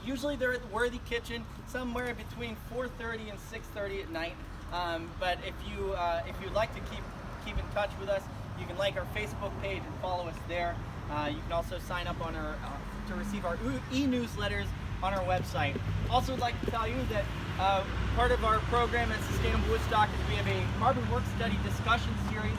Usually they're at the Worthy Kitchen, somewhere between 4:30 and 6:30 at night. But if you'd like to keep in touch with us, you can like our Facebook page and follow us there. You can also sign up on our to receive our e-newsletters on our website. Also, I'd like to tell you that part of our program at Sustainable Woodstock is we have a carbon work study discussion series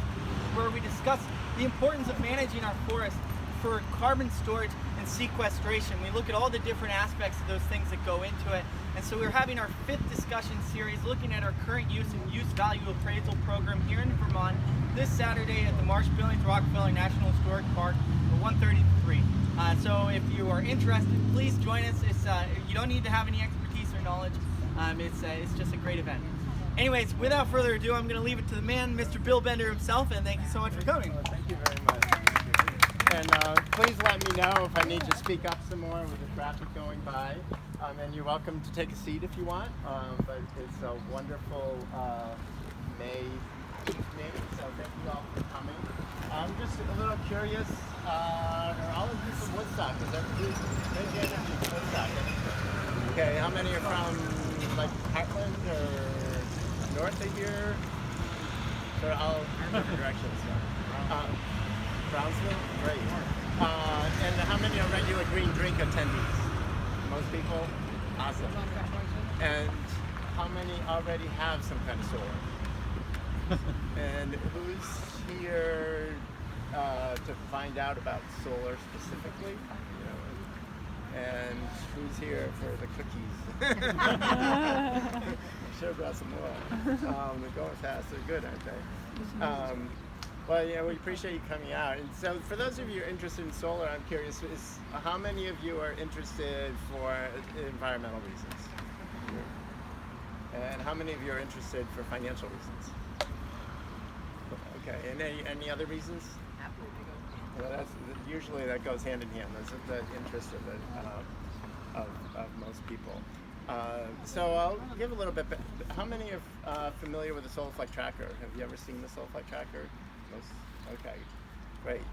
where we discuss the importance of managing our forests for carbon storage and sequestration. We look at all the different aspects of those things that go into it. And so we're having our 5th discussion series looking at our current use and use value appraisal program here in Vermont this Saturday at the Marsh-Billings-Rockefeller National Historic Park from 1:30 to 3. So if you are interested, please join us. You don't need to have any expertise or knowledge. It's just a great event. Anyways, without further ado, I'm going to leave it to the man, Mr. Bill Bender himself, and thank you so much for coming. Well, thank you very much. And please let me know if I need to speak up some more with the traffic going by. And you're welcome to take a seat if you want. But it's a wonderful May evening, so thank you all for coming. I'm just a little curious, are all of you from Woodstock? Is everybody from Woodstock? Okay, how many are from like Heartland or north of here? Sort of all different directions. Brownsville? Great. And how many are regular green drink attendees? Most people? Awesome. And how many already have some kind of solar? And who's here to find out about solar specifically? And who's here for the cookies? I should have brought some more. They're going fast. They're good, aren't they? Well, we appreciate you coming out. And so for those of you who are interested in solar, I'm curious, how many of you are interested for environmental reasons? And how many of you are interested for financial reasons? Okay, and any other reasons? Well, usually that goes hand in hand. That's the interest of most people. So I'll give a little bit. How many are familiar with the Solaflect tracker? Have you ever seen the Solaflect tracker? Most? Okay, great.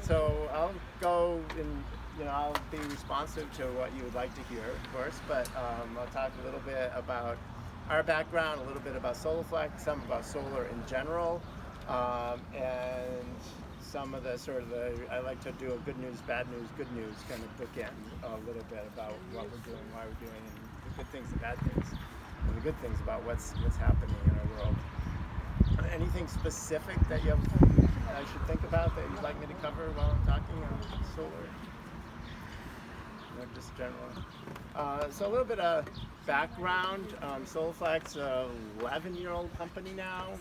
So I'll go and I'll be responsive to what you would like to hear, of course. But I'll talk a little bit about our background, a little bit about Solaflect, some about solar in general, and some of the I like to do a good news, bad news, good news kind of bookend a little bit about what we're doing, why we're doing, and the good things, the bad things, and the good things about what's happening in our world. Anything specific that I should think about that you'd like me to cover while I'm talking on solar? No, just general. So a little bit of background. Solaflect's an 11-year-old company now.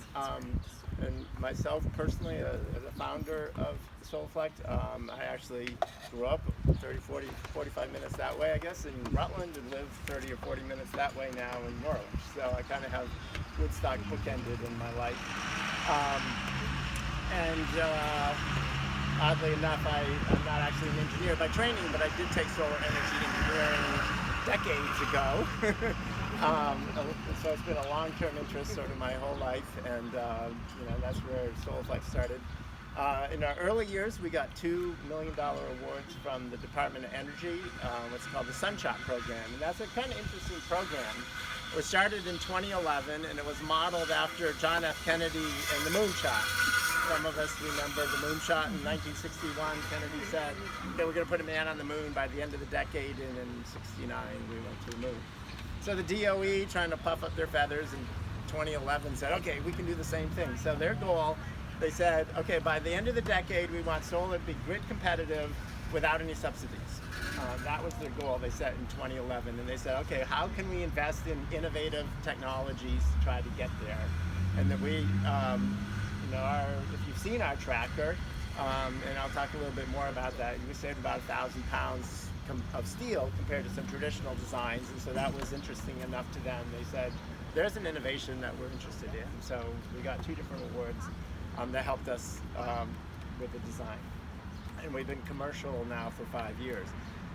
And myself personally, as a founder of Solaflect, I actually grew up 30, 40, 45 minutes that way, I guess, in Rutland, and live 30 or 40 minutes that way now in Norwich. So I kind of have Woodstock bookended in my life. Oddly enough, I'm not actually an engineer by training, but I did take solar energy engineering decades ago. So it's been a long-term interest sort of my whole life, and that's where Solaflect started. In our early years, we got $2 million awards from the Department of Energy, what's called the Sunshot Program, and that's a kind of interesting program. It was started in 2011, and it was modeled after John F. Kennedy and the moonshot. Some of us remember the moonshot in 1961. Kennedy said, okay, we're going to put a man on the moon by the end of the decade, and in 69 we went to the moon. So the DOE, trying to puff up their feathers in 2011, said, okay, we can do the same thing. So their goal, they said, okay, by the end of the decade, we want solar to be grid competitive without any subsidies. That was their goal they set in 2011. And they said, okay, how can we invest in innovative technologies to try to get there? And that we, if you've seen our tracker, and I'll talk a little bit more about that, we saved about 1,000 pounds of steel compared to some traditional designs, and so that was interesting enough to them. They said, there's an innovation that we're interested in. So we got 2 different awards that helped us with the design. And we've been commercial now for 5 years.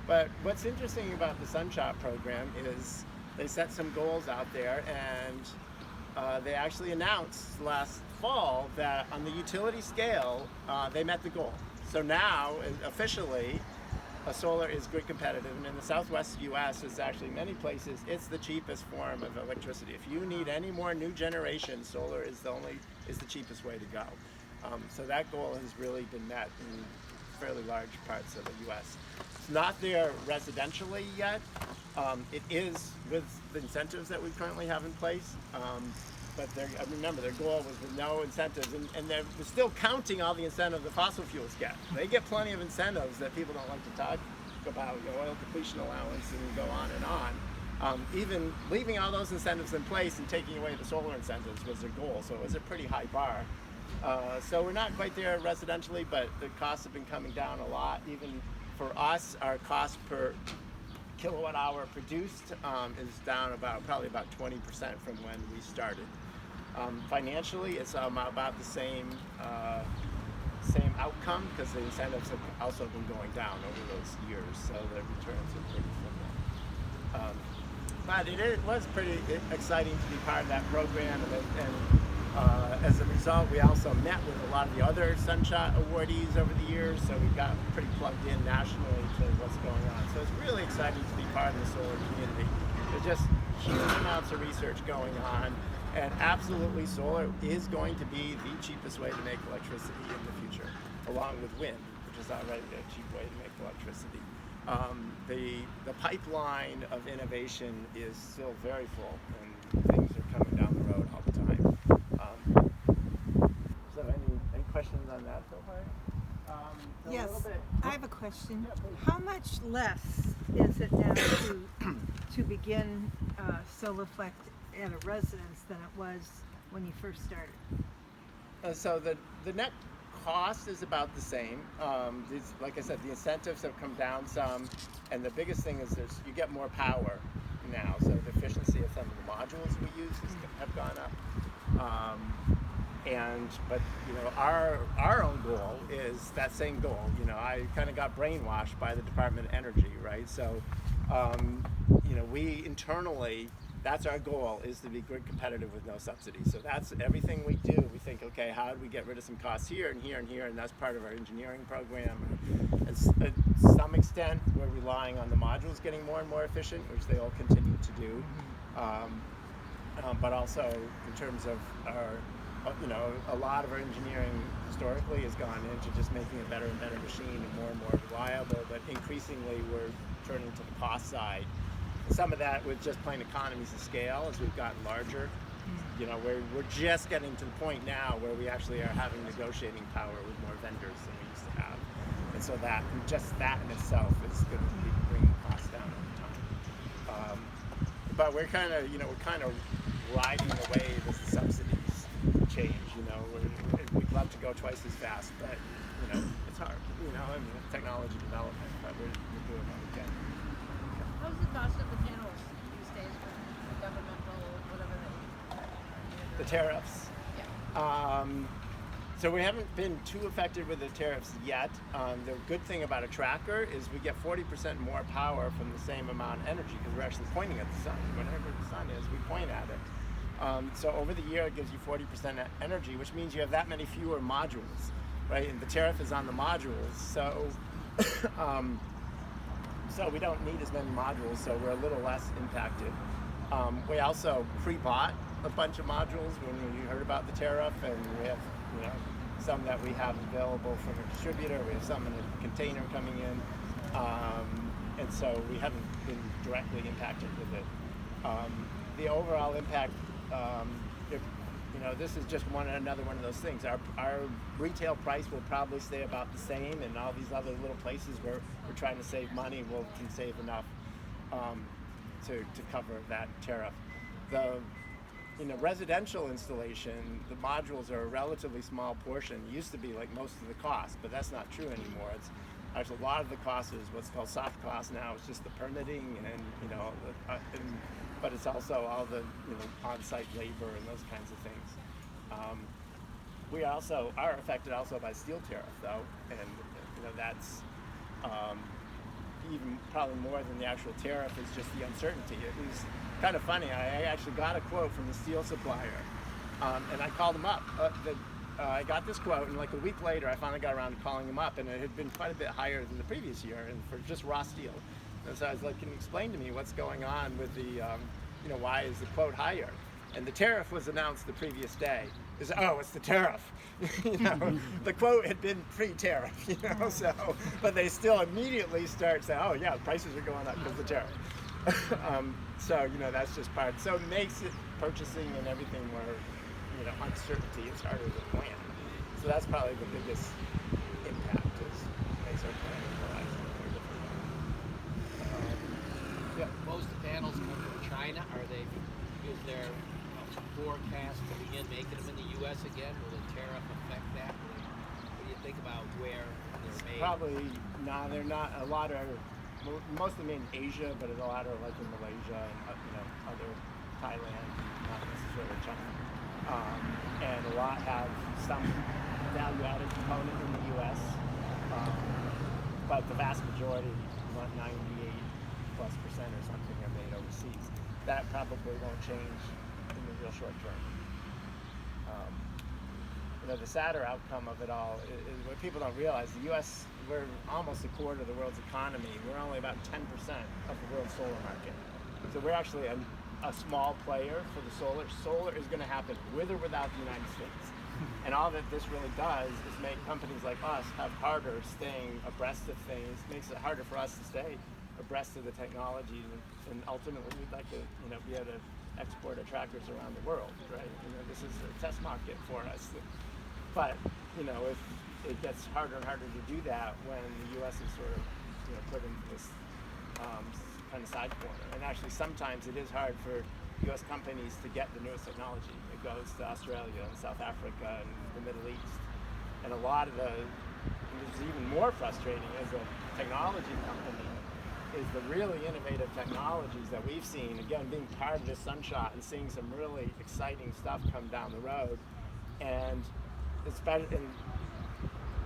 But what's interesting about the Sunshot program is they set some goals out there, and they actually announced last fall that on the utility scale, they met the goal. So now, officially, solar is grid competitive, and in the Southwest U.S., it's actually many places it's the cheapest form of electricity. If you need any more new generation, solar is the cheapest way to go. So that goal has really been met in fairly large parts of the U.S. It's not there residentially yet. It is with the incentives that we currently have in place. But remember, their goal was with no incentives, and they're still counting all the incentives the fossil fuels get. They get plenty of incentives that people don't like to talk about, oil depletion allowance and go on and on. Even leaving all those incentives in place and taking away the solar incentives was their goal, so it was a pretty high bar. So we're not quite there residentially, but the costs have been coming down a lot. Even for us, our cost per kilowatt hour produced is down probably about 20% from when we started. Financially, it's about the same outcome because the incentives have also been going down over those years, so the returns are pretty similar. But it was pretty exciting to be part of that program, and as a result, we also met with a lot of the other Sunshot awardees over the years, so we got pretty plugged in nationally to what's going on. So it's really exciting to be part of the solar community. There's just huge amounts of research going on, and absolutely solar is going to be the cheapest way to make electricity in the future, along with wind, which is already a cheap way to make electricity. The pipeline of innovation is still very full, and things are coming down the road all the time. So any questions on that so far? Yes, a little bit. I have a question. Yeah, please. How much less is it now to begin Solaflect at a residence than it was when you first started? So the net cost is about the same. Like I said, the incentives have come down some, and the biggest thing is you get more power now. So the efficiency of some of the modules we use have gone up. But our own goal is that same goal. I kind of got brainwashed by the Department of Energy, right? So we internally, that's our goal, is to be grid competitive with no subsidy. So that's everything we do. We think, okay, how do we get rid of some costs here and here and here, and that's part of our engineering program. And to some extent, we're relying on the modules getting more and more efficient, which they all continue to do. But also in terms of a lot of our engineering historically has gone into just making a better and better machine and more reliable, but increasingly we're turning to the cost side. Some of that with just plain economies of scale as we've gotten larger. We're just getting to the point now where we actually are having negotiating power with more vendors than we used to have. And so that in itself is going to be bringing costs down over time. But we're kind of riding the wave as the subsidies change. We'd love to go twice as fast, but it's hard. Technology development, but we're doing what we can. How's the cost of the panels these days for the governmental, whatever The tariffs. Yeah. So we haven't been too affected with the tariffs yet. The good thing about a tracker is we get 40% more power from the same amount of energy because we're actually pointing at the sun. Whenever the sun is, we point at it. So over the year, it gives you 40% energy, which means you have that many fewer modules, right? And the tariff is on the modules. So so we don't need as many modules, so we're a little less impacted. We also pre-bought a bunch of modules when we heard about the tariff, and we have some that we have available from a distributor. We have some in a container coming in, and so we haven't been directly impacted with it. The overall impact, this is just another one of those things. Our retail price will probably stay about the same, and all these other little places where we're trying to save money can save enough to cover that tariff. The residential installation, the modules are a relatively small portion. It used to be like most of the cost, but that's not true anymore. It's actually a lot of the cost is what's called soft cost now. It's just the permitting but it's also all the on-site labor and those kinds of things. We also are affected also by steel tariff though, and that's even probably more than the actual tariff is just the uncertainty. It was kind of funny. I actually got a quote from the steel supplier, and I called them up. I got this quote, and like a week later, I finally got around to calling him up, and it had been quite a bit higher than the previous year, and for just raw steel. And so I was like, "Can you explain to me what's going on with the, why is the quote higher?" And the tariff was announced the previous day. It's the tariff. The quote had been pre-tariff, so, but they still immediately start saying, "Oh yeah, prices are going up because of the tariff." So that's just part. So it makes it purchasing and everything more, uncertainty. It's harder to plan. So that's probably the biggest impact is makes our planning horizon more difficult. Yeah. Most of the panels come from China. Is there forecast to begin making them in the U.S. again? Will the tariff affect that? What do you think about where they're made? Probably no. They're not. A lot are mostly made in Asia, but a lot are like in Malaysia and other Thailand, not necessarily China. And a lot have some value-added component in the U.S. But the vast majority, 98+% or something, are made overseas. That probably won't change in the real short term. The sadder outcome of it all is what people don't realize. The U.S., we're almost a quarter of the world's economy. We're only about 10% of the world's solar market. So we're actually a small player for the solar. Solar is going to happen with or without the United States. And all that this really does is make companies like us have harder staying abreast of things, makes it harder for us to stay abreast of the technology, and ultimately we'd like to be able to export our tractors around the world, right? This is a test market for us. But if it gets harder and harder to do that when the U.S. is sort of put into this kind of side corner. And actually sometimes it is hard for U.S. companies to get the newest technology. It goes to Australia and South Africa and the Middle East. And a lot of this is even more frustrating as a technology company, is the really innovative technologies that we've seen, again, being part of this sunshot and seeing some really exciting stuff come down the road. And it's better,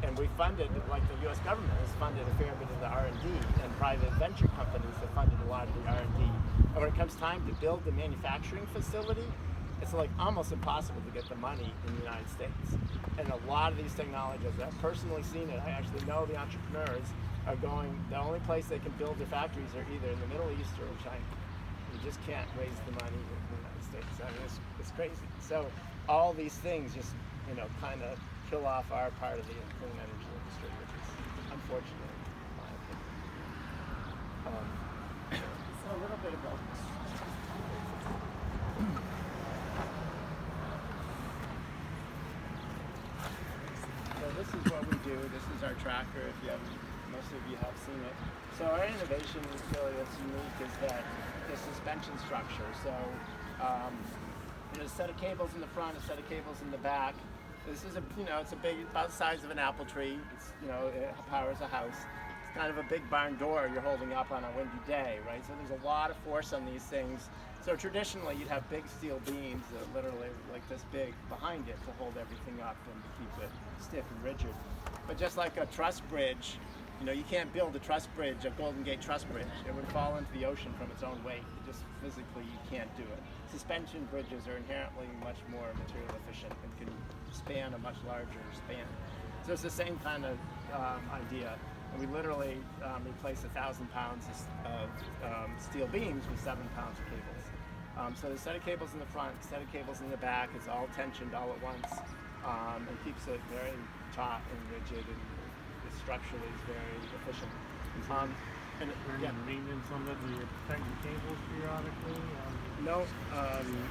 and we funded, like the U.S. government has funded a fair bit of the R&D, and private venture companies have funded a lot of the R&D. And when it comes time to build the manufacturing facility, it's like almost impossible to get the money in the United States. And a lot of these technologies, I've personally seen it, I actually know the entrepreneurs are going, the only place they can build their factories are either in the Middle East or in China. You just can't raise the money in the United States. I mean, it's crazy. So all these things just, kind of kill off our part of the clean energy industry, which is unfortunate, in my opinion. So a little bit about this. So this is what we do. This is our tracker. If you haven't, most of you have seen it. So our innovation is really what's unique is that the suspension structure. So there's a set of cables in the front, a set of cables in the back. This is it's a big, about the size of an apple tree. It's, it powers a house. It's kind of a big barn door you're holding up on a windy day, right? So there's a lot of force on these things. So traditionally you'd have big steel beams that are literally like this big behind it to hold everything up and keep it stiff and rigid. But just like a truss bridge, you can't build a truss bridge, a Golden Gate truss bridge. It would fall into the ocean from its own weight. It just physically, you can't do it. Suspension bridges are inherently much more material efficient and can span a much larger span. So it's the same kind of idea. And we literally replace 1,000 pounds of steel beams with 7 pounds of cables. So there's a set of cables in the front, a set of cables in the back. It's all tensioned all at once. And keeps it very taut and rigid, and it structurally is very efficient. And maintenance on that? Do you tighten cables periodically? No,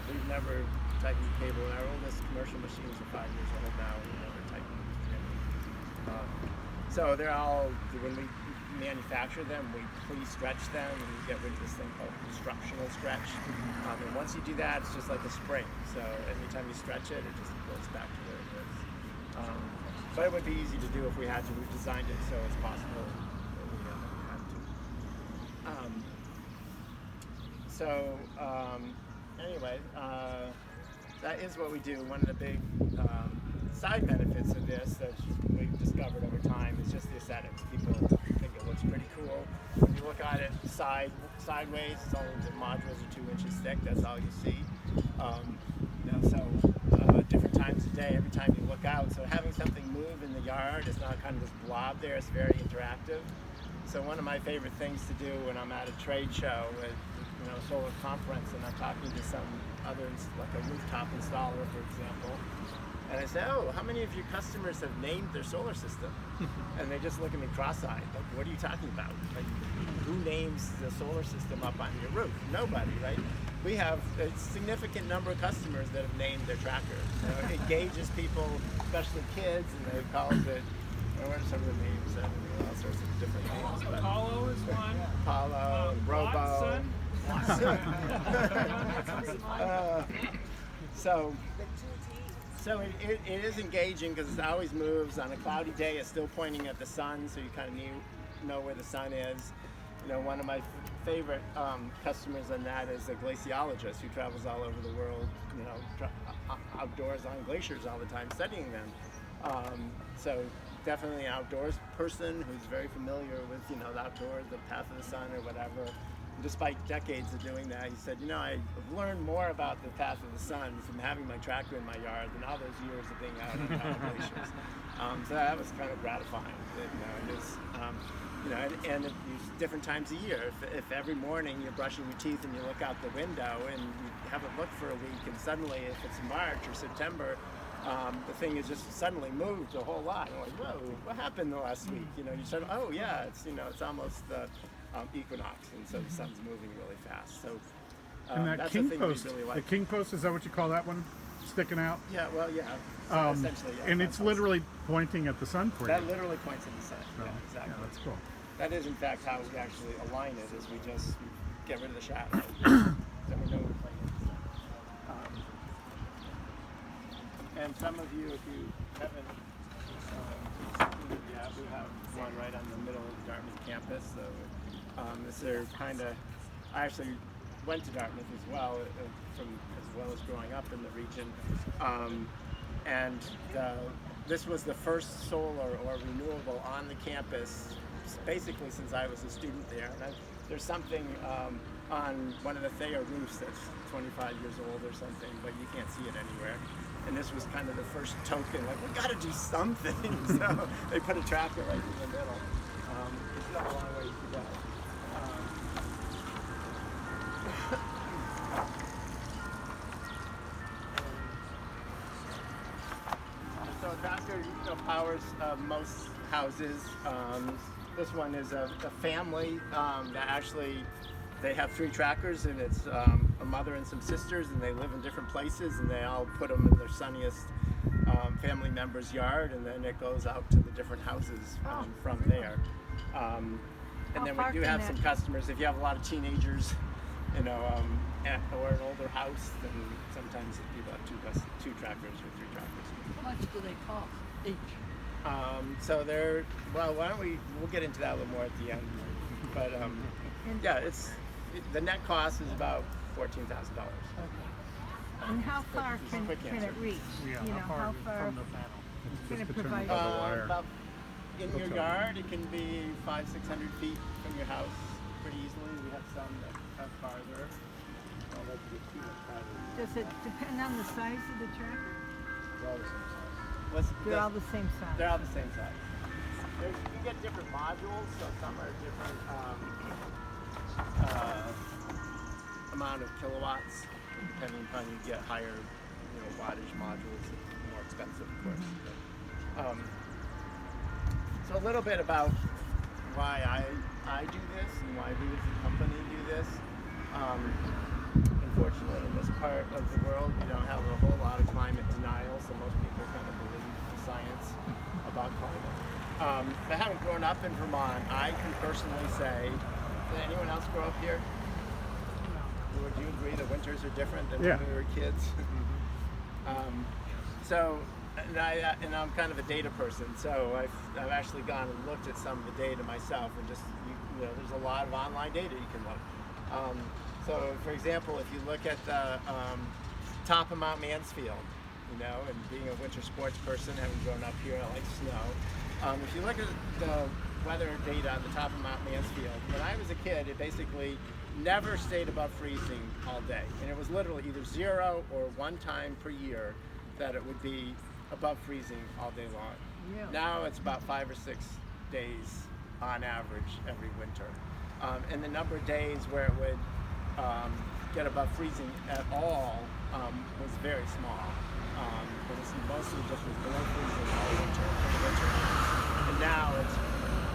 we've never tightened cable. Our oldest commercial machines are 5 years old now. We never tightened cable. So they're all, when we manufacture them, we pre-stretch them and we get rid of this thing called constructional stretch. And once you do that, it's just like a spring. So anytime you stretch it, it just goes back to where it is. But it would be easy to do if we had to. We designed it so it's possible that we had to. Anyway, that is what we do. One of the big side benefits of this that we've discovered over time is just the aesthetics. People think it looks pretty cool. When you look at it sideways, it's only the modules are 2 inches thick. That's all you see. Different times a day, every time you look out. So having something move in the yard is not kind of this blob there. It's very interactive. So one of my favorite things to do when I'm at a trade show with, a solar conference, and I'm talking to some others, like a rooftop installer, for example, and I say, oh, how many of your customers have named their solar system? And they just look at me cross-eyed, like, what are you talking about? Like, who names the solar system up on your roof? Nobody, right? We have a significant number of customers that have named their tracker. It engages people, especially kids, and they call it, what are some of the names? All sorts of different names. But Apollo is one. Apollo, Robo. Watson. So it is engaging because it always moves. On a cloudy day, it's still pointing at the sun, so you kind of know where the sun is. One of my favorite customers on that is a glaciologist who travels all over the world, outdoors on glaciers all the time, studying them. So definitely an outdoors person who's very familiar with, the outdoors, the path of the sun or whatever. Despite decades of doing that, he said, I've learned more about the path of the sun from having my tracker in my yard than all those years of being out on the glaciers. So that was kind of gratifying. And it's different times a year. If every morning you're brushing your teeth and you look out the window and you haven't looked for a week, and suddenly if it's March or September, the thing has just suddenly moved a whole lot. And like, whoa, what happened the last week? You start, oh yeah, it's almost the equinox, and so the sun's moving really fast. So And that that's king the thing we post, really the like. king post, is that what you call that one, sticking out? Yeah, well, yeah. So essentially, yeah. And it's literally pointing at the sun for you. That literally points at the sun. So, Yeah, exactly. Yeah, that's cool. That is, in fact, how we actually align it. Is we just get rid of the shadow. Then we know we're playing in the sun. And some of you, if you haven't, yeah, we have one right on the middle of the Dartmouth campus. So this are kind of. I actually went to Dartmouth as well, as well as growing up in the region, and this was the first solar or renewable on the campus, basically since I was a student there. And there's something on one of the Thayer roofs that's 25 years old or something, but you can't see it anywhere. And this was kind of the first token, like, we got to do something. So they put a tracker right in the middle. It's got a long ways to go. So a tracker powers most houses. This one is a family that actually, they have 3 trackers, and it's a mother and some sisters, and they live in different places, and they all put them in their sunniest family member's yard, and then it goes out to the different houses from there. And then we do have some customers. If you have a lot of teenagers, or an older house, then sometimes people have two trackers or 3 trackers. How much do they cost each? So they're, well, we'll get into that a little more at the end. But yeah, the net cost is about $14,000. And how far can quick it answer. reach? Yeah, How far from the panel? can it determined provide? by the wire. About in your yard, it can be 500-600 feet from your house pretty easily. We have some that have farther. I'll let you get too much farther. Does it depend on the size of the tracker? They're all the same size. They're all the same size. They're all the same size. You can get different modules, so some are different amount of kilowatts, depending upon you get higher, wattage modules, more expensive, of course. So a little bit about why I do this and why we as a company do this. Unfortunately, in this part of the world, we don't have a whole lot of climate denial, so most people kind of believe the science about climate. But having grown up in Vermont, I can personally say, did anyone else grow up here? Would you agree that winters are different than when we were kids? And I'm kind of a data person, so I've actually gone and looked at some of the data myself, and just there's a lot of online data you can look. So, for example, if you look at the top of Mount Mansfield, and being a winter sports person, having grown up here, I like snow. If you look at the weather data on the top of Mount Mansfield, when I was a kid, it basically never stayed above freezing all day, and it was literally either 0 or 1 time per year that it would be above freezing all day long. Really? Now it's about 5 or 6 days on average every winter. And the number of days where it would get above freezing at all was very small. It was mostly just was below freezing all winter for the winter months. And now it's,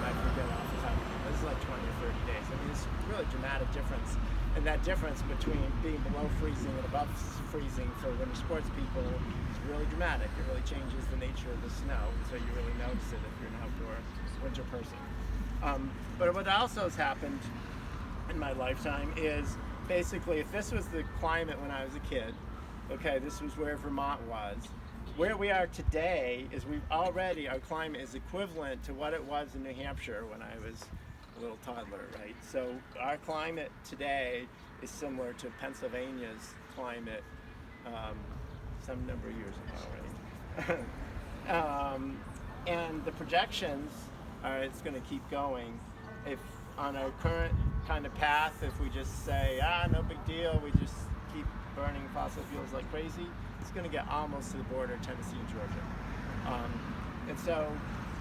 I forget off the top of my head, this is like 20 or 30 days. I mean, it's a really dramatic difference. And that difference between being below freezing and above freezing for winter sports people is really dramatic. It really changes the nature of the snow, and so you really notice it if you're an outdoor winter person. But what also has happened in my lifetime is basically, if this was the climate when I was a kid, okay, this was where Vermont was. Where we are today is our climate is equivalent to what it was in New Hampshire when I was a little toddler, right? So our climate today is similar to Pennsylvania's climate some number of years ago, right? And the projections are it's going to keep going. If on our current kind of path, if we just say, no big deal, we just keep burning fossil fuels like crazy, it's going to get almost to the border of Tennessee and Georgia. And so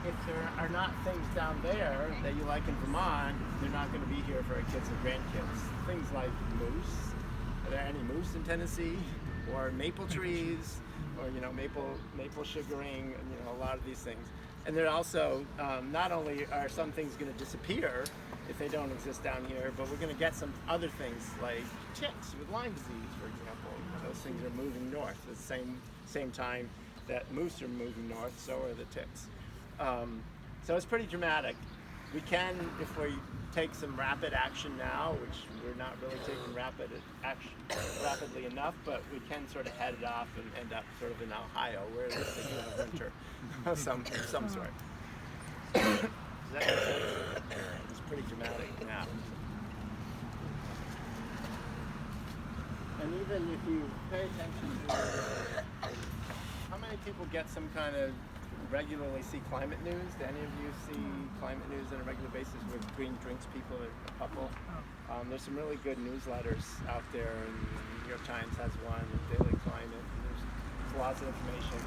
if there are not things down there that you like in Vermont, they're not going to be here for our kids and grandkids. Things like moose. Are there any moose in Tennessee? Or maple trees? Or maple sugaring? A lot of these things. And then also, not only are some things going to disappear if they don't exist down here, but we're going to get some other things like ticks with Lyme disease, for example. Those things are moving north at the same time that moose are moving north, so are the ticks. So it's pretty dramatic. We can, if we take some rapid action now, which we're not really taking rapidly enough, but we can sort of head it off and end up sort of in Ohio, where at least they have winter of some sort. Does that make sense? It's pretty dramatic now. And even if you pay attention to how many people get some kind of regularly see climate news? Do any of you see climate news on a regular basis with Green Drinks people, a couple? There's some really good newsletters out there, and the New York Times has one, Daily Climate, and there's lots of information.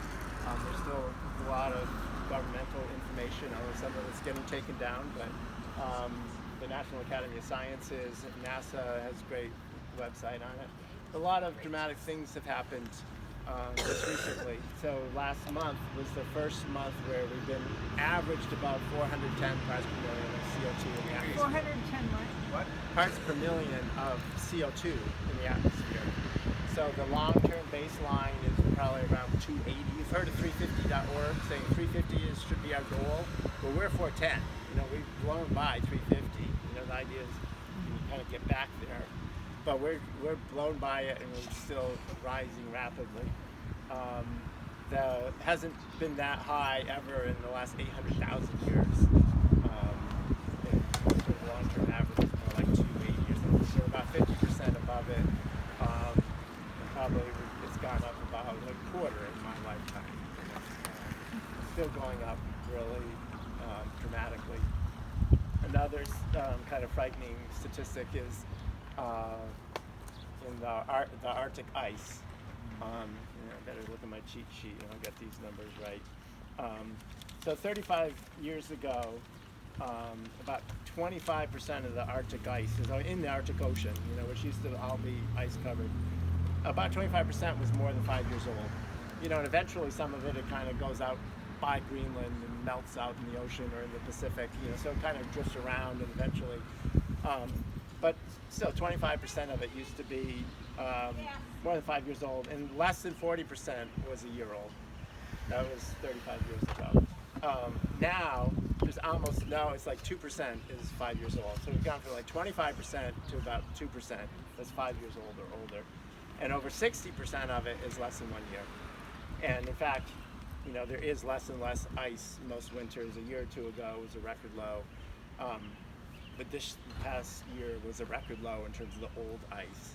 There's still a lot of governmental information, although some of it's getting taken down, but the National Academy of Sciences, NASA has a great website on it. A lot of dramatic things have happened just recently. So last month was the first month where we've been averaged about 410 parts per million of CO2 in the atmosphere. 410 what? Parts per million of CO2 in the atmosphere. So the long-term baseline is probably around 280. You've heard of 350.org saying 350 should be our goal. Well, we're 410. We've blown by 350. The idea is you kind of get back there. But we're blown by it, and we're still rising rapidly. That hasn't been that high ever in the last 800,000 years. The long-term average is more like 280 or something. So about 50% above it. Probably it's gone up about a quarter in my lifetime. Still going up really dramatically. Another kind of frightening statistic is in the Arctic ice. I better look at my cheat sheet and I'll get these numbers right. So 35 years ago, about 25% of the Arctic ice is in the Arctic Ocean, which used to all be ice covered. About 25% was more than 5 years old. And eventually some of it kind of goes out by Greenland and melts out in the ocean or in the Pacific, so it kind of drifts around and eventually. But still, 25% of it used to be more than 5 years old, and less than 40% was a year old. That was 35 years ago. Now, there's almost it's like 2% is 5 years old. So we've gone from like 25% to about 2% that's 5 years old or older. And over 60% of it is less than 1 year. And in fact, there is less and less ice most winters. A year or two ago was a record low. But this past year was a record low in terms of the old ice.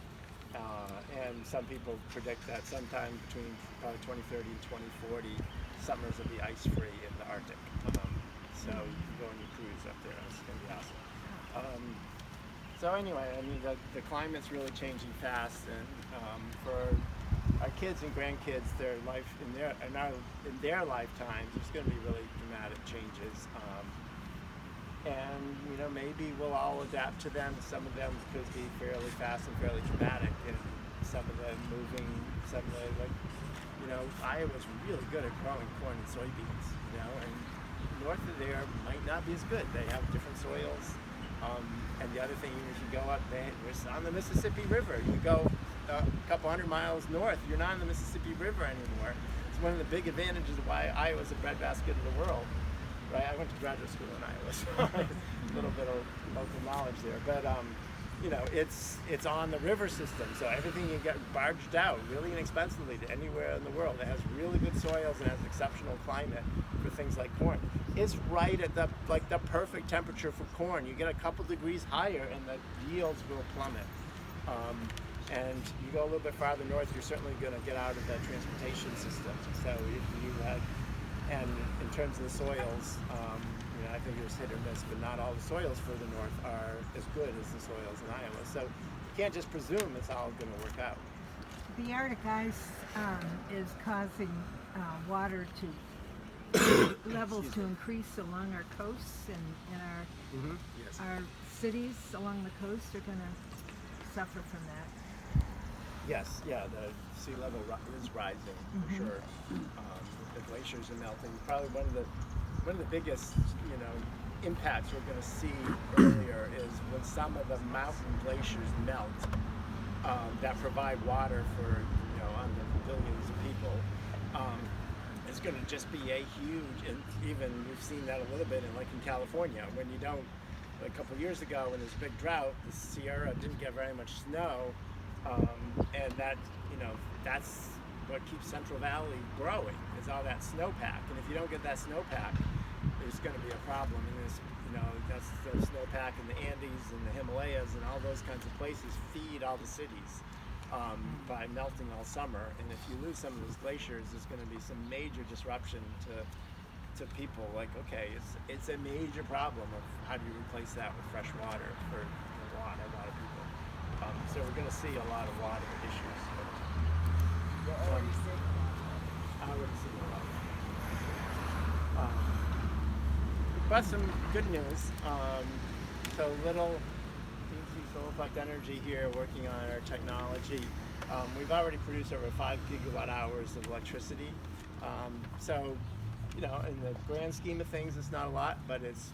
And some people predict that sometime between probably 2030 and 2040, summers will be ice-free in the Arctic. So you can go on your cruise up there. It's going to be awesome. So anyway, the climate's really changing fast, and for our kids and grandkids, their life in their lifetimes, there's going to be really dramatic changes. And maybe we'll all adapt to them. Some of them could be fairly fast and fairly dramatic, and some of them moving. Some of them, Iowa's really good at growing corn and soybeans, and north of there might not be as good. They have different soils. And the other thing, if you go up, we're on the Mississippi River. You go a couple hundred miles north, you're not on the Mississippi River anymore. It's one of the big advantages of why Iowa's the breadbasket of the world. Right, I went to graduate school in Iowa, so a little bit of local knowledge there. But it's on the river system, so everything can get barged out really inexpensively to anywhere in the world. It has really good soils and has exceptional climate for things like corn. It's right at the perfect temperature for corn. You get a couple degrees higher, and the yields will plummet. And you go a little bit farther north, you're certainly going to get out of the transportation system. So if you had and in terms of the soils, I think it was hit or miss, but not all the soils further north are as good as the soils in Iowa. So you can't just presume it's all going to work out. The Arctic ice is causing water levels to increase along our coasts, and our cities along the coast are going to suffer from that. Yes, yeah, the sea level is rising for sure. The glaciers are melting. Probably one of the biggest, impacts we're going to see earlier is when some of the mountain glaciers melt that provide water for under billions of people. It's going to just be a huge, and even we've seen that a little bit in California when you don't. A couple of years ago, when there's a big drought, the Sierra didn't get very much snow, and that's what keeps Central Valley growing, is all that snowpack. And if you don't get that snowpack, there's going to be a problem. And that's the snowpack in the Andes and the Himalayas and all those kinds of places feed all the cities by melting all summer. And if you lose some of those glaciers, there's going to be some major disruption to people. It's a major problem of how do you replace that with fresh water for a lot of people. So we're going to see a lot of water issues. I would see a lot. But some good news. So little DC Solaflect Energy here working on our technology. We've already produced over 5 gigawatt hours of electricity. So, in the grand scheme of things, it's not a lot, but it's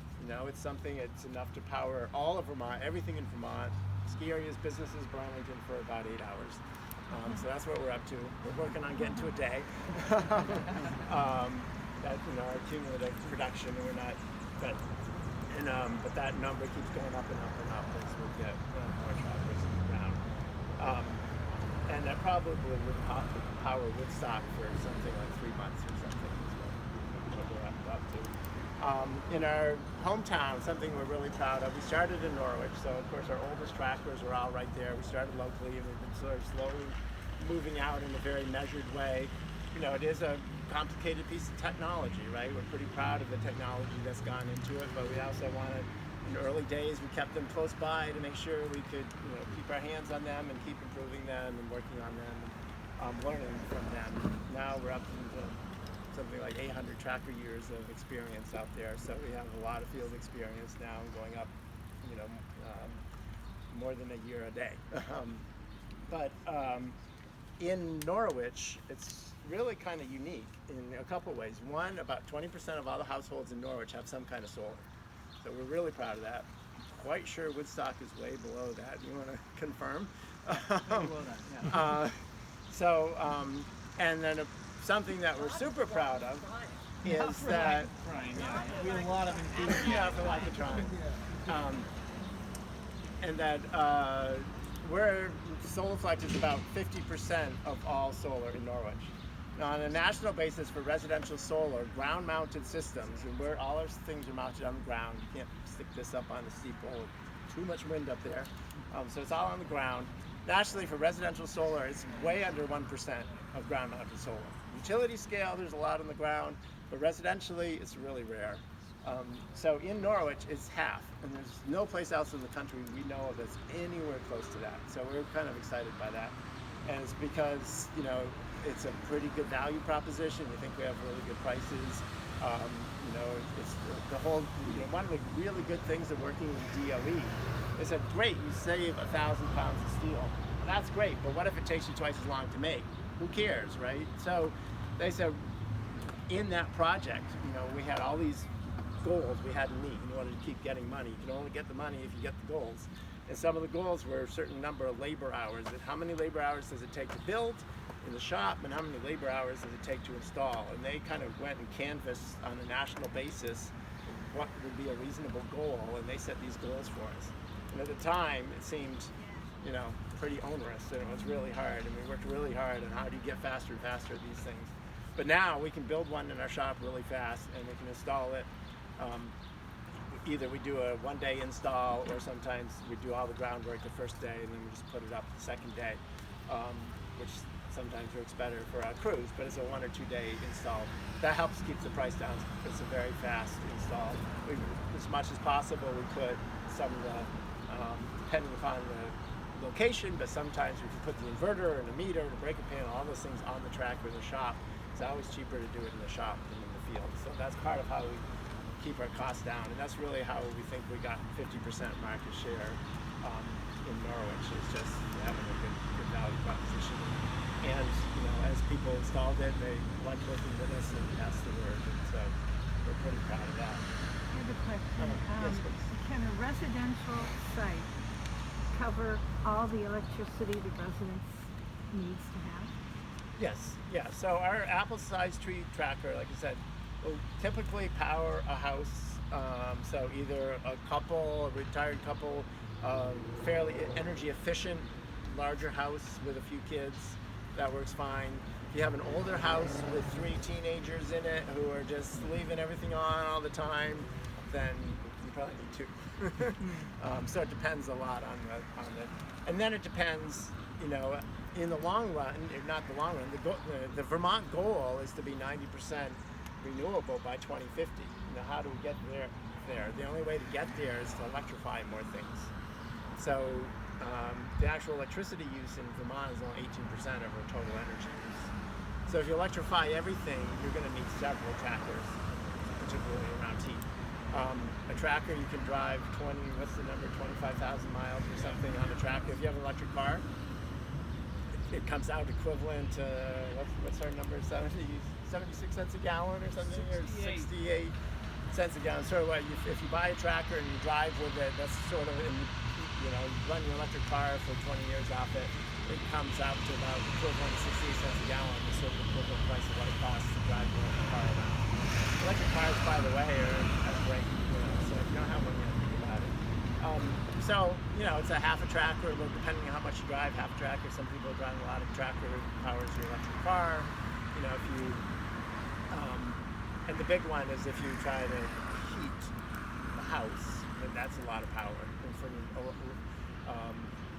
something. It's enough to power all of Vermont, everything in Vermont, ski areas, businesses, Burlington for about 8 hours. So that's what we're up to. We're working on getting to a day. That's our cumulative production, and we're not. But that number keeps going up and up and up as we get more travelers in the ground. And that probably would power Woodstock for something like 3 months or something. Is what we're up to. In our hometown, something we're really proud of. We started in Norwich, so of course our oldest trackers are all right there. We started locally, and we've been sort of slowly moving out in a very measured way. It is a complicated piece of technology, right? We're pretty proud of the technology that's gone into it, but we also wanted, in the early days, we kept them close by to make sure we could, keep our hands on them and keep improving them and working on them and learning from them. Now we're up into something like 800 tracker years of experience out there, so we have a lot of field experience now, going up, more than a year a day. But in Norwich, it's really kind of unique in a couple ways. One, about 20% of all the households in Norwich have some kind of solar. So we're really proud of that. Quite sure Woodstock is way below that. You want to confirm? And then something that we're super proud of is that we have a lot of enthusiasm. yeah, for lack of trying. And that Solaflect is about 50% of all solar in Norwich. Now, on a national basis for residential solar, ground-mounted systems, and where all our things are mounted on the ground, you can't stick this up on the steeple, too much wind up there, so it's all on the ground. Nationally, for residential solar, it's way under 1% of ground-mounted solar. Utility scale, there's a lot on the ground, but residentially, it's really rare. So in Norwich, it's half, and there's no place else in the country we know of that's anywhere close to that. So we're kind of excited by that. and it's because, you know, it's a pretty good value proposition. We think we have really good prices. You know, it's the whole, you know, one of the really good things of working with DOE is that, great, you save 1,000 pounds of steel. That's great, but what if it takes you twice as long to make? Who cares, right? So they said, in that project, you know, we had all these goals we had to meet in order to keep getting money. You can only get the money if you get the goals. And some of the goals were a certain number of labor hours. And how many labor hours does it take to build in the shop, and how many labor hours does it take to install? And they kind of went and canvassed on a national basis what would be a reasonable goal, and they set these goals for us. And at the time, it seemed, you know, pretty onerous, and it was really hard, and we worked really hard on how do you get faster and faster at these things. But now we can build one in our shop really fast, and we can install it. Either we do a one-day install, or sometimes we do all the groundwork the first day, and then we just put it up the second day, which sometimes works better for our crews, but it's a 1 or 2 day install. That helps keep the price down. It's a very fast install. As much as possible, we put some of the, depending upon the location, but sometimes we can put the inverter and the meter and the breaker panel, all those things on the tractor in the shop. It's always cheaper to do it in the shop than in the field. So that's part of how we keep our costs down, and that's really how we think we got 50% market share in Norwich. Is just having a good value proposition. And you know, as people installed it, they liked working with us and passed the word, and so we're pretty proud of that. I have a question. Yes, please. Can a residential site cover all the electricity the residence needs to have? Yes, yeah. So our apple-sized tree tracker, like I said, will typically power a house. So either a couple, a retired couple, fairly energy efficient, larger house with a few kids, that works fine. If you have an older house with 3 teenagers in it who are just leaving everything on all the time, then you probably need 2. So it depends a lot on the, and then it depends, you know, in the long run, not the long run, the Vermont goal is to be 90% renewable by 2050. You know, how do we get there? The only way to get there is to electrify more things. So the actual electricity use in Vermont is only 18% of our total energy use. So if you electrify everything, you're going to need several trackers, particularly around heat. A tracker, you can drive 25,000 miles or something on a tracker. If you have an electric car, it comes out equivalent to, what's our number, 76 cents a gallon or something, or 68 cents a gallon. Sort of what, if you buy a tracker and you drive with it, that's sort of, you know, you run your electric car for 20 years off it, it comes out to about equivalent to 68 cents a gallon, the sort of equivalent price of what it costs to drive your electric car around. Electric cars, by the way, are great, you know, so if you don't have one, you have to think about it. So, you know, it's a half a tracker, depending on how much you drive, half a tracker. Some people are driving a lot of tracker powers your electric car. You know, if you, and the big one is if you try to heat the house, then that's a lot of power. And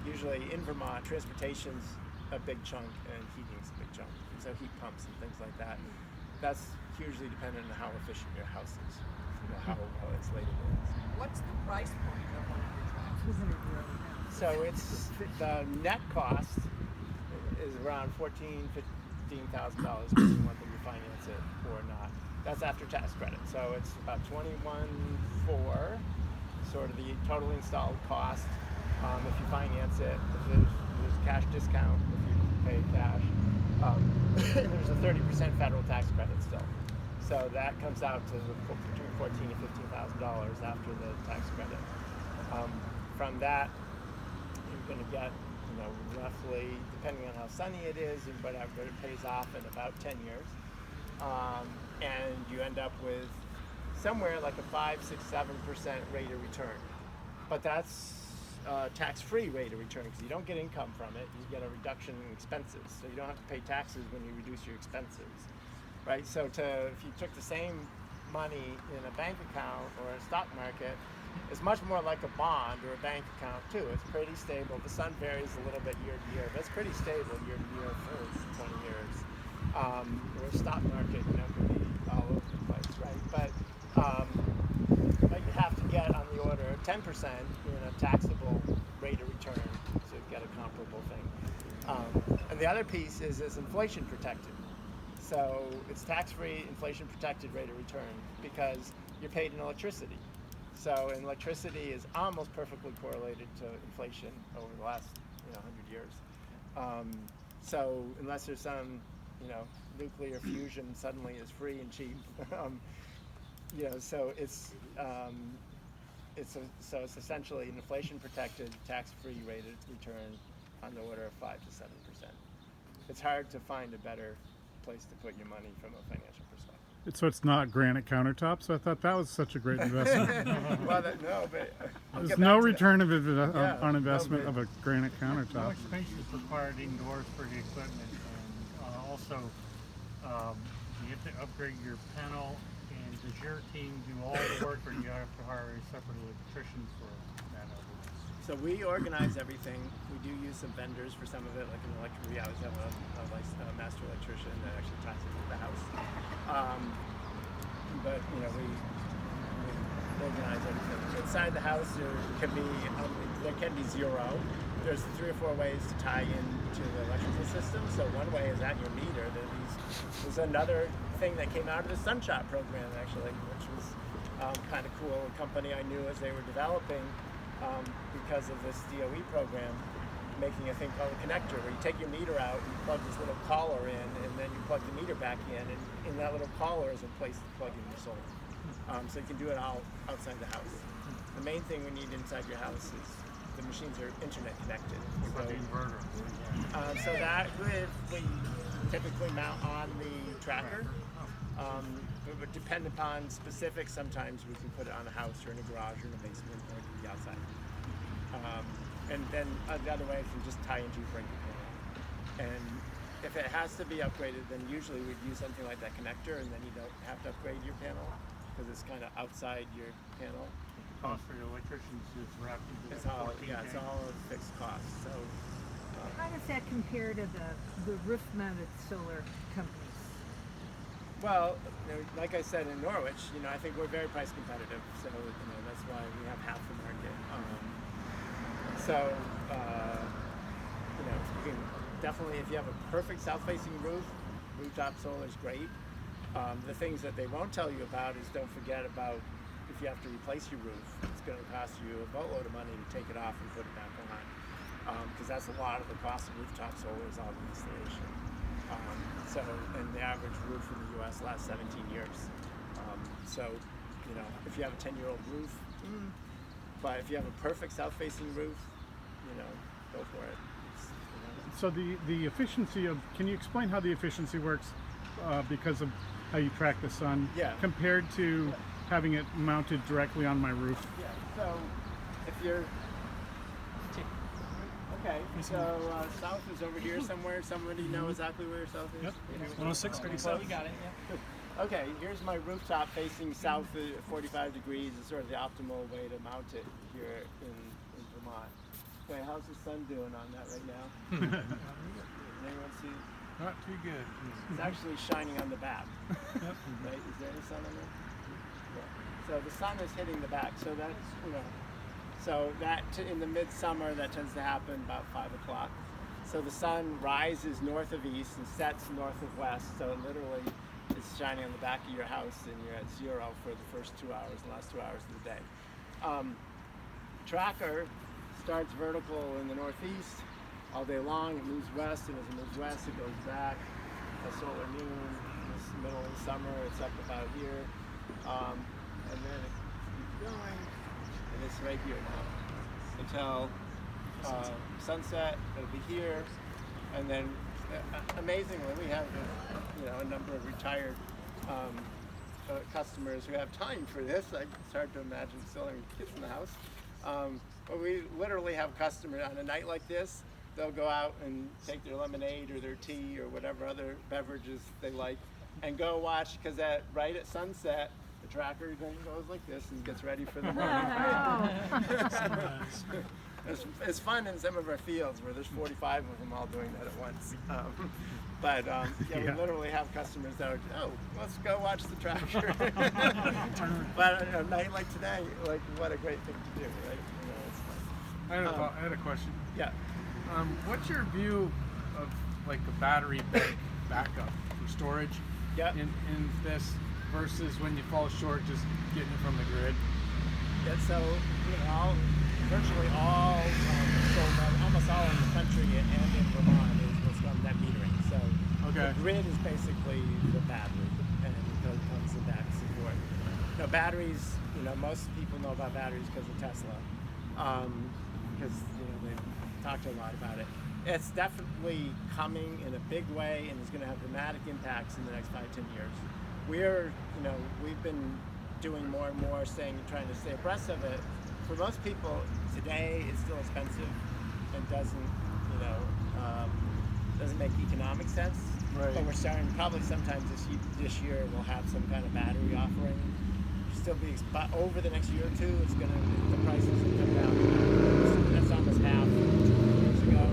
usually in Vermont, transportation's a big chunk and heating's a big chunk. And so heat pumps and things like that, that's hugely dependent on how efficient your house is, you know, how well insulated it is. What's the price point of one of your tractors? So it's, the net cost is around $14,000, $15,000, depending on whether you finance it or not. That's after tax credit. So it's about $21,400, sort of the total installed cost. If you finance it, if there's cash discount, if you pay cash, there's a 30% federal tax credit still. So that comes out to between $14,000 and $15,000 after the tax credit. From that, you're going to get, you know, roughly, depending on how sunny it is and whatever, it pays off in about 10 years. And you end up with somewhere like a 5, 6, 7% rate of return. But that's tax-free rate of return, because you don't get income from it. You get a reduction in expenses, so you don't have to pay taxes when you reduce your expenses, right? So if you took the same money in a bank account or a stock market, it's much more like a bond or a bank account too. It's pretty stable. The sun varies a little bit year to year, but it's pretty stable year to year for 20 years. Where stock market, you know, could be all over the place, right? But you have to get on the order of 10% in a taxable rate of return to get a comparable thing. And the other piece is inflation protected. So it's tax-free, inflation protected rate of return because you're paid in electricity. So electricity is almost perfectly correlated to inflation over the last 100 years. So unless there's some nuclear fusion suddenly is free and cheap, so it's essentially an inflation protected tax-free rate of return on the order of 5 to 7%. It's hard to find a better place to put your money from a financial perspective. So it's not granite countertops? I thought that was such a great investment. Well, no, but I'll There's get no back to return Yeah, on investment no, of a granite How countertop. much space is required indoors for the equipment? And also, you have to upgrade your panel, and does your team do all the work, or do you have to hire a separate electrician for that? So we organize everything. We do use some vendors for some of it, like an electric. We always have a master electrician that actually ties it to the house. But we organize everything. Inside the house, there can be zero. There's 3 or 4 ways to tie into the electrical system. So one way is at your meter. There's another thing that came out of the Sunshot program actually, which was kind of cool. A company I knew as they were developing. Because of this DOE program, making a thing called a connector, where you take your meter out, you plug this little collar in, and then you plug the meter back in, and in that little collar is a place to plug in your solar. So you can do it all outside the house. The main thing we need inside your house is the machines are internet connected. What about the inverter? So that we typically mount on the tracker. It would depend upon specifics. Sometimes we can put it on a house or in a garage or in a basement, or it can be outside. And then the other way is you just tie into your breaker panel. And if it has to be upgraded, then usually we'd use something like that connector, and then you don't have to upgrade your panel because it's kind of outside your panel. The cost for your electricians is wrapped into It's that all 14K? it's all a fixed cost. So How does that compare to the roof-mounted solar companies? well, like I said in Norwich, I think we're very price competitive. So that's why we have half the market. You can definitely, if you have a perfect south-facing roof, rooftop solar is great. The things that they won't tell you about is don't forget about if you have to replace your roof, it's going to cost you a boatload of money to take it off and put it back on. Because that's a lot of the cost of rooftop solar is all the installation. And the average roof in the U.S. lasts 17 years. If you have a 10-year-old roof, but if you have a perfect south-facing roof, go for it. So the efficiency of, can you explain how the efficiency works because of how you track the sun compared to having it mounted directly on my roof? Yeah, so if you're, okay, so south is over here somewhere. Somebody know exactly where your south is? Yep, 106, Pretty 37. close. We got it. Yeah. Okay, here's my rooftop facing south at 45 degrees. It's sort of the optimal way to mount it here in Vermont. Okay, how's the sun doing on that right now? Anyone see? Not too good. It's actually shining on the back. Right? Is there any sun on there? Yeah. So the sun is hitting the back. So that's, so that in the midsummer, that tends to happen about 5 o'clock. So the sun rises north of east and sets north of west. So literally, it's shining on the back of your house, and you're at zero for the first 2 hours, the last 2 hours of the day. Tracker starts vertical in the northeast all day long. It moves west, and as it moves west, it goes back. A solar noon, this middle of the summer, it's up about here, and then it keeps going, and it's right here now until sunset. It'll be here, and then amazingly, we have a number of retired customers who have time for this. It's hard to imagine still having kids in the house. But we literally have customers on a night like this. They'll go out and take their lemonade or their tea or whatever other beverages they like, and go watch, because right at sunset, the tracker goes like this and gets ready for the morning. It's fun in some of our fields where there's 45 of them all doing that at once. We literally have customers that are, let's go watch the tracker. But a night like today, what a great thing to do, right? It's fun. I had a question. Yeah. What's your view of like a battery bank backup for storage in this versus when you fall short just getting it from the grid? Yeah, so virtually all almost all in the country and in Vermont is what's called net metering. So the grid is basically the battery, and it comes with that support. Batteries. Most people know about batteries because of Tesla, because they've talked a lot about it. It's definitely coming in a big way, and it's going to have dramatic impacts in the next 5-10 years. We've been doing more and more, trying to stay abreast of it. For most people today, it's still expensive and doesn't make economic sense. Right. But we're starting probably sometime this year we'll have some kind of battery offering. But over the next year or two, the prices will come down. That's almost half 2 years ago.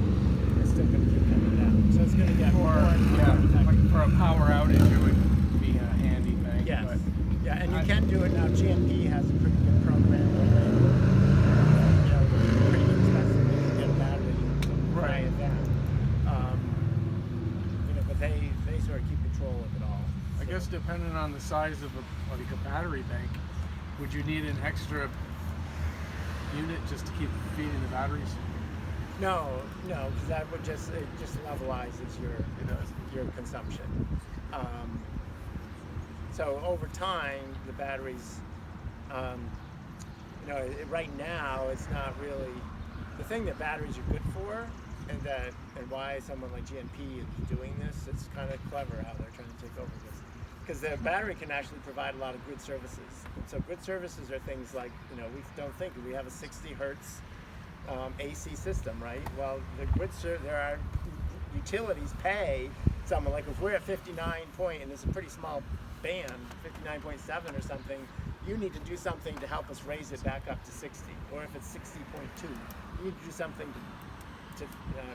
It's still going to keep coming down. So it's going to get more and more. Like for a power outage, it would be a handy thing. Yes. But Yeah, and you can do it now. GMP has a pretty good program where they're pretty inexpensive. You can get a battery right at that. But they sort of keep control of it all. I guess depending on the size of a battery bank, would you need an extra unit just to keep feeding the batteries? No, because that would just levelizes your consumption. So over time, the batteries, right now it's not really the thing that batteries are good for, and why someone like GMP is doing this. It's kind of clever how they're trying to take over this, because the battery can actually provide a lot of grid services. And so grid services are things like we don't think we have a 60 hertz AC system, right? Well, the grid there are utilities pay someone, like if we're at 59 point, and it's a pretty small band, 59.7 or something, you need to do something to help us raise it back up to 60. Or if it's 60.2, you need to do something to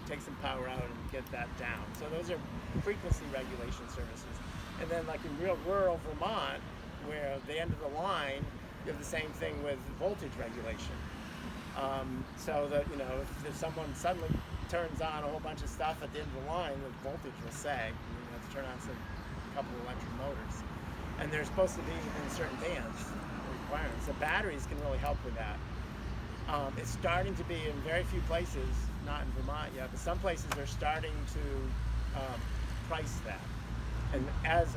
take some power out and get that down. So those are frequency regulation services. And then like in real rural Vermont, where the end of the line, you have the same thing with voltage regulation. So that, if someone suddenly turns on a whole bunch of stuff at the end of the line, the voltage will sag, and you have to turn on a couple of electric motors. And they're supposed to be in certain bands, requirements. The batteries can really help with that. It's starting to be in very few places, not in Vermont yet, but some places are starting to price that. And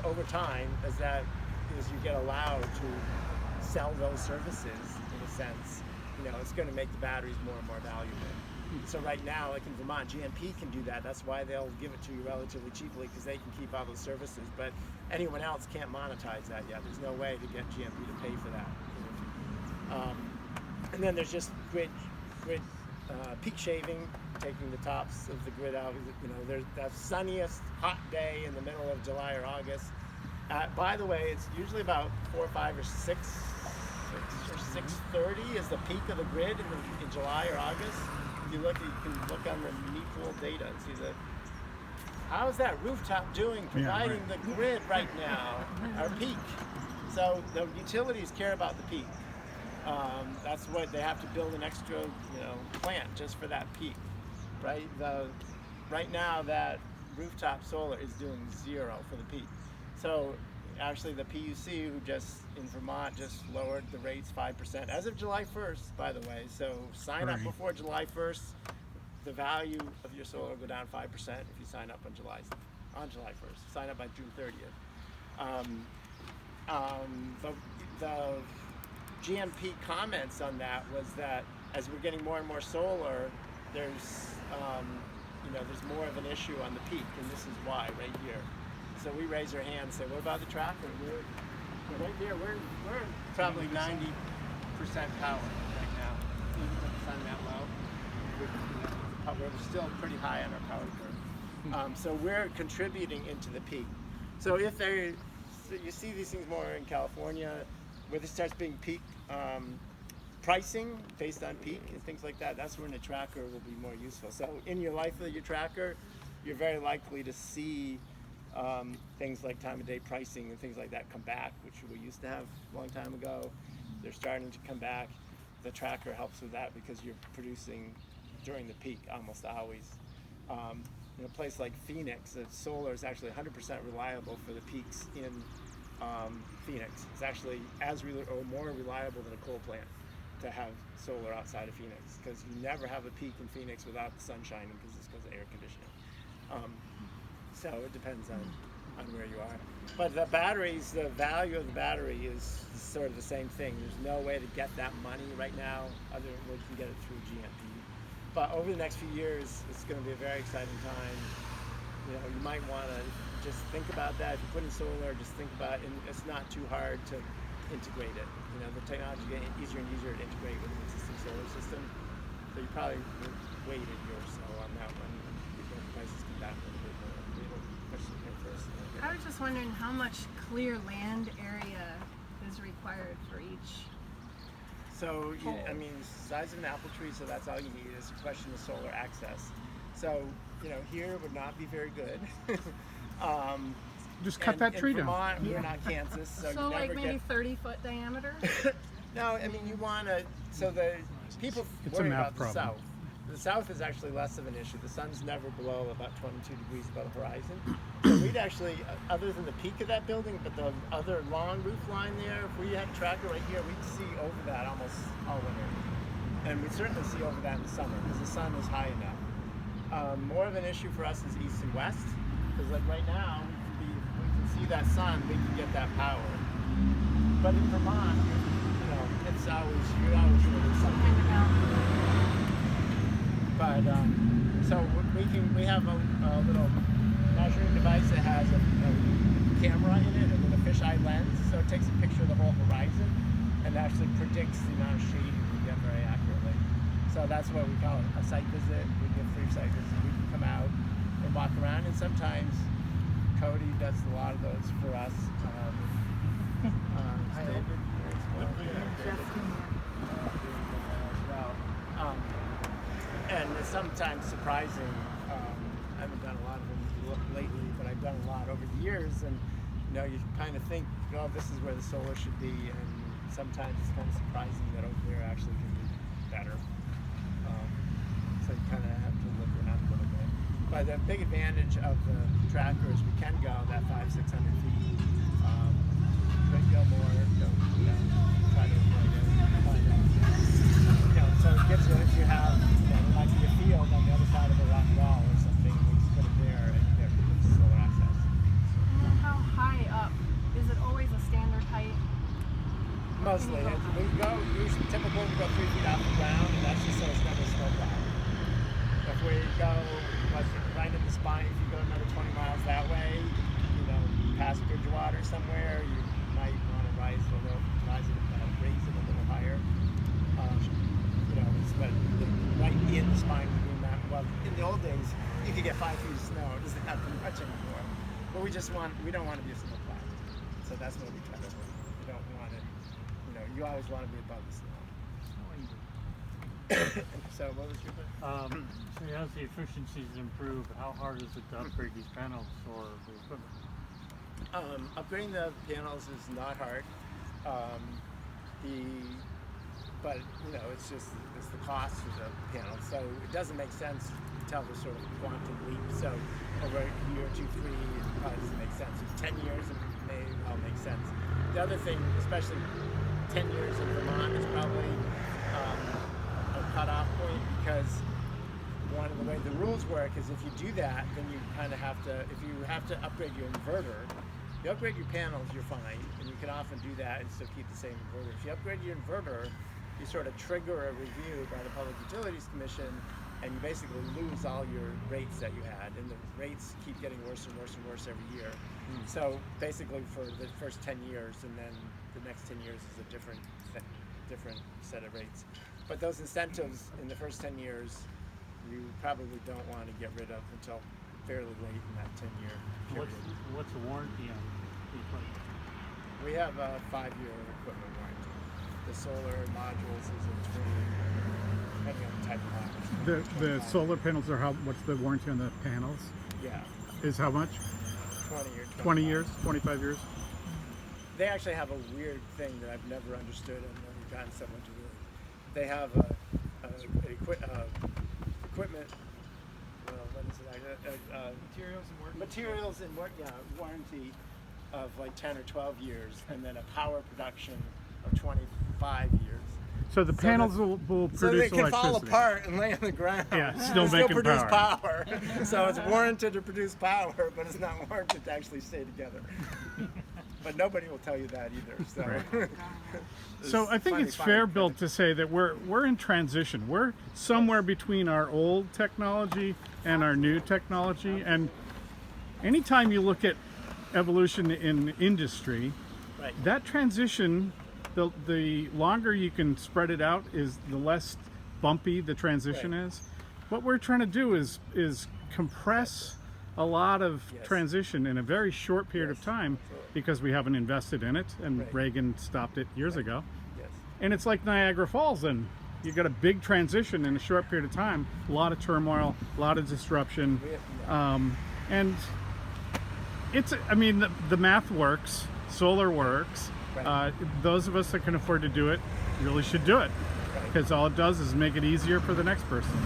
over time, as you get allowed to sell those services, in a sense, it's going to make the batteries more and more valuable. So right now, like in Vermont, GMP can do that. That's why they'll give it to you relatively cheaply, because they can keep all those services. But anyone else can't monetize that yet. There's no way to get GMP to pay for that. And then there's just grid peak shaving, taking the tops of the grid out. There's that sunniest hot day in the middle of July or August. By the way, it's usually about 4 or 5 or 6 or 6:30 is the peak of the grid in July or August. If you can look on the neat pool data and see that. How's that rooftop doing providing the grid right now, our peak? So the utilities care about the peak. That's what they have to build an extra, plant just for that peak, right? Right now that rooftop solar is doing 0 for the peak. So actually the PUC, in Vermont, just lowered the rates 5% as of July 1st, by the way. So sign up before July 1st. The value of your solar will go down 5% if you sign up on July 1st. Sign up by June 30th. The GMP comments on that was that as we're getting more and more solar, there's more of an issue on the peak, and this is why right here. So we raise our hand and say, what about the tracker? We're right there. We're probably 90% power right now, even with the sun that low. We're still pretty high on our power curve. So we're contributing into the peak. So you see these things more in California, where this starts being peak pricing based on peak and things like that. That's when a tracker will be more useful. So in your life of your tracker, you're very likely to see things like time of day pricing and things like that come back, which we used to have a long time ago. They're starting to come back. The tracker helps with that because you're producing during the peak, almost always. In a place like Phoenix, solar is actually 100% reliable for the peaks in Phoenix. It's actually or more reliable than a coal plant to have solar outside of Phoenix, because you never have a peak in Phoenix without the sun shining, because it's because of air conditioning. So it depends on where you are. But the batteries, the value of the battery is sort of the same thing. There's no way to get that money right now other than we can get it through GMP. But over the next few years, it's going to be a very exciting time. You know, you might want to just think about that. If you put in solar, just think about it. And it's not too hard to integrate it. You know, the technology is getting easier and easier to integrate with an existing solar system. So you probably would wait a year or so on that one before the prices come down a little bit more. I was just wondering how much clear land area is required for each. So, I mean, size of an apple tree, so that's all you need. It's a question of solar access. So, you know, here would not be very good. Just cut that tree down. Vermont, we're not Kansas, so you like never maybe get 30-foot diameter? No, I mean, you want to, so the people worry about the South. The South is actually less of an issue. The sun's never below about 22 degrees above the horizon. So we'd actually, other than the peak of that building, but the other long roof line there, if we had a tracker right here, we'd see over that almost all winter. And we'd certainly see over that in the summer, because the sun is high enough. More of an issue for us is east and west, because like right now, we can see that sun, we can get that power. But in Vermont, you know, you're always really something. But so we have a little measuring device that has a camera in it and then a fisheye lens, so it takes a picture of the whole horizon and actually predicts the amount of shade you can get very accurately. So that's what we call a site visit. We give free site visits. We can come out and walk around, and sometimes Cody does a lot of those for us. David, and it's sometimes surprising. I haven't done a lot of them lately, but I've done a lot over the years, and you know, you kind of think, oh, this is where the solar should be, and sometimes it's kind of surprising that over there actually can be better. So you kind of have to look around a little bit. But the big advantage of the tracker is we can go that 500-600 feet. But go more, try to avoid it. You know, so it gives you, if you have, like a field on the other side of a rock wall or something, we just put it there and you get solar access. And then how high up? Is it always a standard height? Mostly. We go, usually typical, we go 3 feet off the ground, and that's just so it's never smoke out. If we go right in the spine, if you go another 20 miles that way, you know, past Bridgewater somewhere, you might want to raise it a little higher. You know, but right in the spine of the Green Mountain. Well, in the old days, you could get 5 feet of snow. It doesn't happen much anymore. But we don't want to be a snowplow. So that's what we try to avoid. We don't want it, you know, you always want to be above the snow. So what was your question? So as the efficiencies improve, how hard is it to upgrade these panels or the equipment? Upgrading the panels is not hard. But you know, it's the cost of the panel. So it doesn't make sense to tell the sort of quantum leap. So over a year, 2, 3, it probably doesn't make sense. In 10 years, it may all make sense. The other thing, especially 10 years in Vermont, is probably a cutoff point, because one of the way the rules work is if you do that, then you kind of have to, if you have to upgrade your inverter, if you upgrade your panels, you're fine, and you can often do that and still keep the same inverter. If you upgrade your inverter, you sort of trigger a review by the Public Utilities Commission, and you basically lose all your rates that you had, and the rates keep getting worse and worse and worse every year. So basically for the first 10 years, and then the next 10 years is a different set of rates. But those incentives in the first 10 years, you probably don't want to get rid of until fairly late in that 10-year period. What's the warranty on the equipment? We have a 5-year equipment warranty. The solar modules is a 20, depending on the type of module. The solar panels are what's the warranty on the panels? Yeah. Is how much? 20 or 20 years, 25 years? They actually have a weird thing that I've never understood, and I've gotten someone to do it. They have equipment. What is it? Materials and work. Yeah, warranty of like 10 or 12 years, and then a power production of 25 years. So the panels will produce so they can electricity. fall apart and lay on the ground. Yeah, still making produce power. So it's warranted to produce power, but it's not warranted to actually stay together. But nobody will tell you that either. So, right. So I think it's fair, Bill, to say that we're in transition. We're somewhere between our old technology and our new technology. And anytime you look at evolution in industry, right. that transition, the longer you can spread it out, is the less bumpy the transition right. is. What we're trying to do is compress a lot of yes. transition in a very short period yes. of time, Absolutely. because we haven't invested in it, and right. Reagan stopped it years right. ago. Yes. And it's like Niagara Falls, and you got a big transition in a short period of time, a lot of turmoil, a lot of disruption, and it's, I mean, the math works, solar works. Right. Those of us that can afford to do it really should do it, because all it does is make it easier for the next person.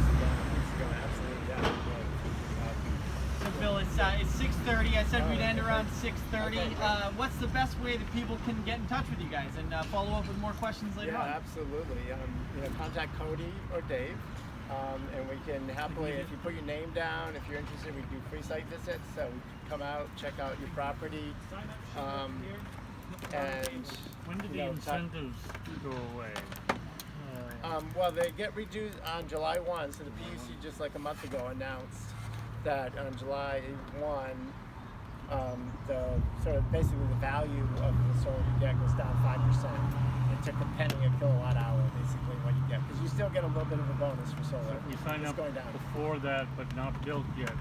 So Bill, it's 6:30. I said we'd end around 6:30. Okay. What's the best way that people can get in touch with you guys and follow up with more questions later on? Yeah, absolutely. Contact Cody or Dave, and we can happily, if you put your name down, if you're interested, we do free site visits. So we can come out, check out your property, and when did the incentives go away? Well, they get reduced on July 1. So the PUC just like a month ago announced that on July 1, basically the value of the solar you get goes down 5%. It took a penny a kilowatt hour, basically, what you get, because you still get a little bit of a bonus for solar. So we signed up going down. before that, but not built yet.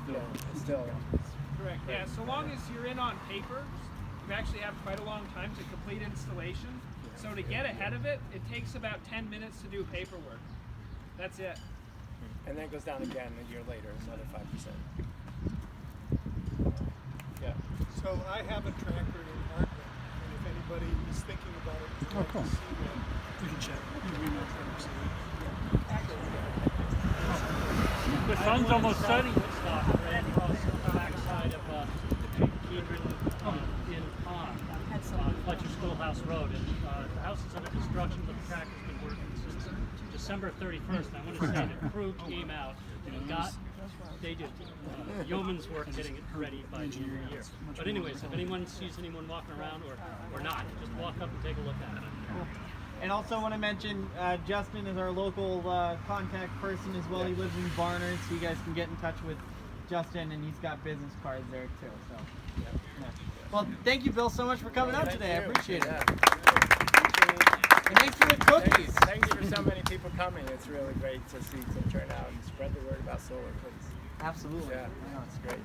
It's still. Correct. Yeah. So long as you're in on paper, you actually have quite a long time to complete installation. So to get ahead of it, it takes about 10 minutes to do paperwork. That's it. And then it goes down again a year later, another 5%. Yeah. So I have a tractor in Markman, and if anybody is thinking about it, would like to see that, we can check. The sun's almost setting. Ran across the backside of Kedron in Pond, on Fletcher Schoolhouse Road. And the house is under construction, but the tractor's been working since December 31st. And I want to say the crew came out and they did yeoman's work getting it ready by the end of the year. But anyways, if anyone sees anyone walking around or not, just walk up and take a look at it. And also want to mention Justin is our local contact person as well. He lives in Barnard, so you guys can get in touch with Justin, and he's got business cards there too. So, yeah. Well, thank you, Bill, so much for coming out today. I appreciate it. And thanks for the cookies. Thanks for so many people coming. It's really great to see some turnout and spread the word about solar, please. Absolutely. Yeah, it's great.